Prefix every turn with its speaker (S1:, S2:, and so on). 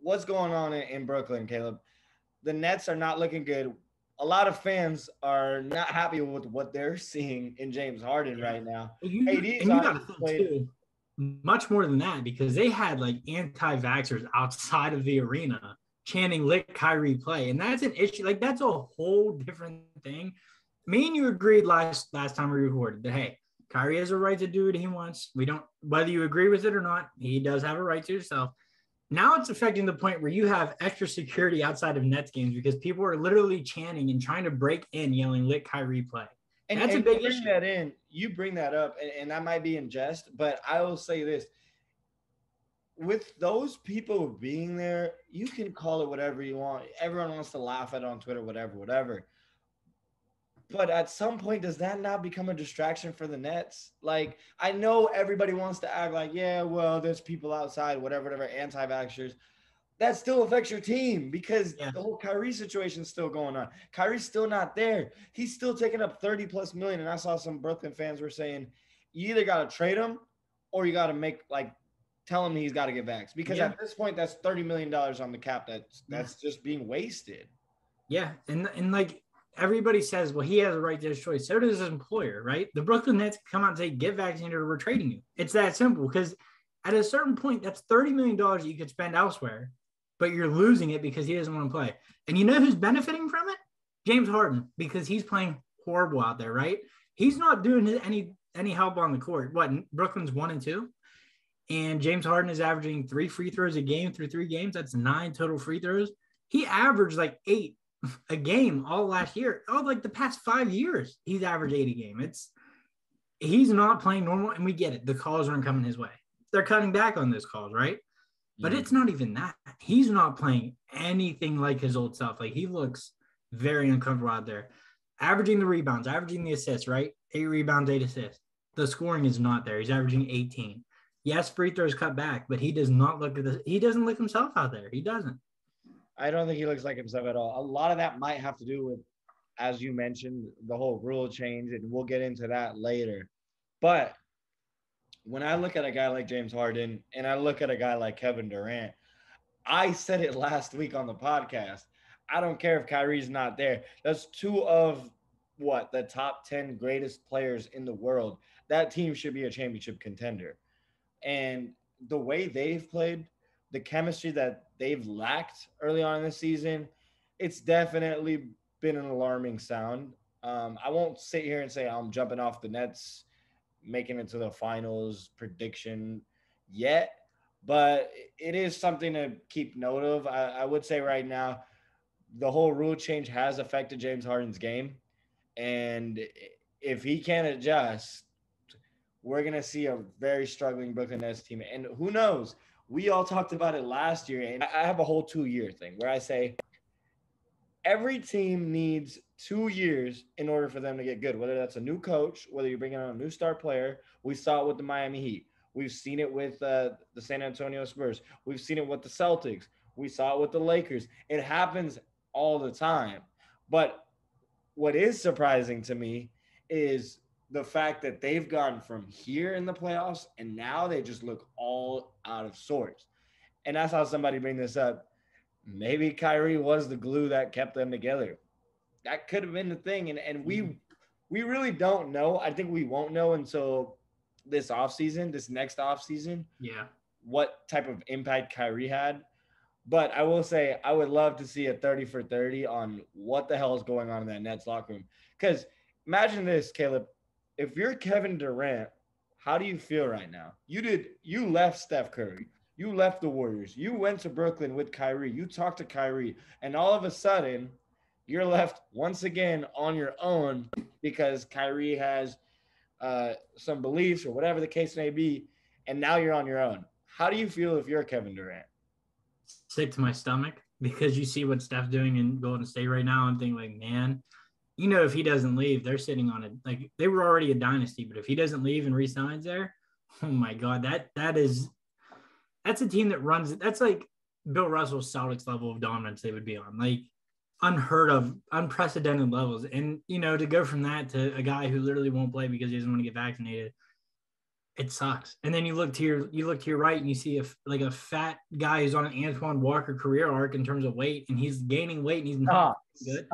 S1: what's going on in Brooklyn, Caleb? The Nets are not looking good. A lot of fans are not happy with what they're seeing in James Harden
S2: Yeah.
S1: right now.
S2: You
S1: AD's
S2: and you got to
S1: obviously
S2: think
S1: played.
S2: too, much more than that because they had like anti-vaxxers outside of the arena chanting "Let Kyrie play," and that's an issue. Like that's a whole different thing. Me and you agreed last time we recorded that hey, Kyrie has a right to do what he wants. We don't whether you agree with it or not. He does have a right to himself. Now it's affecting the point where you have extra security outside of Nets games because people are literally chanting and trying to break in, yelling "Let Kyrie play." That's a
S1: And you
S2: big
S1: bring
S2: issue.
S1: that in, you bring that up, and that might be in jest, but I will say this: with those people being there, you can call it whatever you want. Everyone wants to laugh at it on Twitter, whatever, whatever. But at some point, does that not become a distraction for the Nets? Like, I know everybody wants to act like, yeah, well, there's people outside, whatever, whatever, anti-vaxxers. That still affects your team because
S2: Yeah.
S1: the whole Kyrie situation is still going on. Kyrie's still not there. He's still taking up 30 plus million. And I saw some Brooklyn fans were saying, you either got to trade him or you got to make like tell him he's got to get vaxxed. Because
S2: Yeah.
S1: at this point, that's $30 million on the cap.
S2: Yeah.
S1: That's just being wasted.
S2: Yeah. And like everybody says, well, he has a right to his choice. So does his employer, right? The Brooklyn Nets come out and say, get vaccinated or we're trading you. It's that simple because at a certain point, that's $30 million that you could spend elsewhere, but you're losing it because he doesn't want to play. And you know who's benefiting from it? James Harden, because he's playing horrible out there, right? He's not doing any help on the court. What Brooklyn's 1-2, and James Harden is averaging 3 free throws a game through 3 games. That's 9 total free throws. He averaged like 8 a game all last year. Oh, like the past 5 years, he's averaged 8 a game. He's not playing normal, and we get it. The calls aren't coming his way. They're cutting back on those calls, right? But it's not even that. He's not playing anything like his old self. Like he looks very uncomfortable out there. Averaging the rebounds, averaging the assists, right? 8 rebounds, 8 assists. The scoring is not there. He's averaging 18. Yes, free throws cut back, but he does not look at this. He doesn't look himself out there. He doesn't.
S1: I don't think he looks like himself at all. A lot of that might have to do with, as you mentioned, the whole rule change, and we'll get into that later. But when I look at a guy like James Harden and I look at a guy like Kevin Durant, I said it last week on the podcast. I don't care if Kyrie's not there. That's two of what the top 10 greatest players in the world. That team should be a championship contender. And the way they've played, the chemistry that they've lacked early on in the season, it's definitely been an alarming sound. I won't sit here and say I'm jumping off the Nets making it to the finals prediction yet, but it is something to keep note of. I would say right now, the whole rule change has affected James Harden's game. And if he can't adjust, we're going to see a very struggling Brooklyn Nets team. And who knows? We all talked about it last year. And I have a whole 2 year thing where I say every team needs 2 years in order for them to get good, whether that's a new coach, whether you're bringing on a new star player. We saw it with the Miami Heat. We've seen it with the San Antonio Spurs. We've seen it with the Celtics. We saw it with the Lakers. It happens all the time. But what is surprising to me is the fact that they've gotten from here in the playoffs and now they just look all out of sorts. And I saw somebody bring this up. Maybe Kyrie was the glue that kept them together. That could have been the thing. And we really don't know. I think we won't know until this offseason, this next offseason,
S2: Yeah.
S1: what type of impact Kyrie had. But I will say I would love to see a 30 for 30 on what the hell is going on in that Nets locker room. Because imagine this, Caleb. If you're Kevin Durant, how do you feel right now? You left Steph Curry. You left the Warriors. You went to Brooklyn with Kyrie. You talked to Kyrie. And all of a sudden, you're left once again on your own because Kyrie has some beliefs or whatever the case may be. And now you're on your own. How do you feel if you're Kevin Durant?
S2: Sick to my stomach because you see what Steph's doing in Golden State right now and think like, man, you know, if he doesn't leave, they're sitting on it. Like they were already a dynasty, but if he doesn't leave and resigns there, oh my God, that's a team that runs. That's like Bill Russell's Celtics level of dominance they would be on, like unheard of, unprecedented levels. And, you know, to go from that to a guy who literally won't play because he doesn't want to get vaccinated, It sucks. And then you look to your right and you see a fat guy who's on an Antoine Walker career arc in terms of weight, and he's gaining weight and he's not good.